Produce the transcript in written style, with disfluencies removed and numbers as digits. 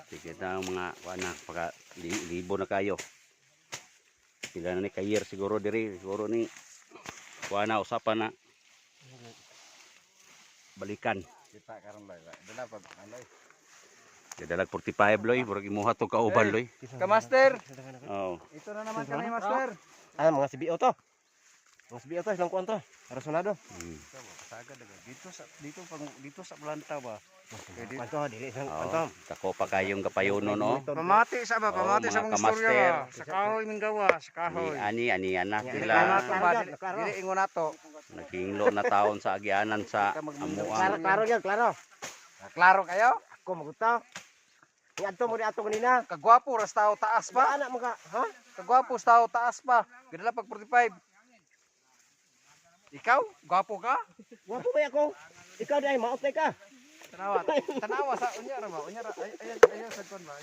Sige na ang mga kuana, pagka libo na kayo. Pila na ni kayer siguro diri, siguro ni kuana usapan na balikan. Kita karon loy. Dala pag aloy. Dalag 45 loy, murag imuha to kauban loy. Ka master. Oh. Ito na naman kami master. Ah, mga CBO to. Mga CBO to, ilang kuwan to. Rasunado. Sagad daga. Dito sa planta ba. Kuwan to, dili isang kuwan Oh, to. dako pa kayong kapayuno no. Pamati sa ba, pamati sa mga mong istorya kamaster. ba. Sa kahoy ming gawa, sa kahoy. Ani anak Dili nila. nato ba, dili ingon nato. Naginglo na taon sa agianan sa Klaro, amuang. klaro yan, klaro. Klaro kayo? Ako maguta. Iadto mo di ato kanina. Kagwapo ras tao taas Ba pa. anak mo ka, ha? Kagwapo sa tao taas pa. Gidala pag 45. Ikaw, gwapo ka? Wapo ba ako? Ikaw dai maot ka. Tanawa sa unya ra ba? Unya ra ayan sa kon ba?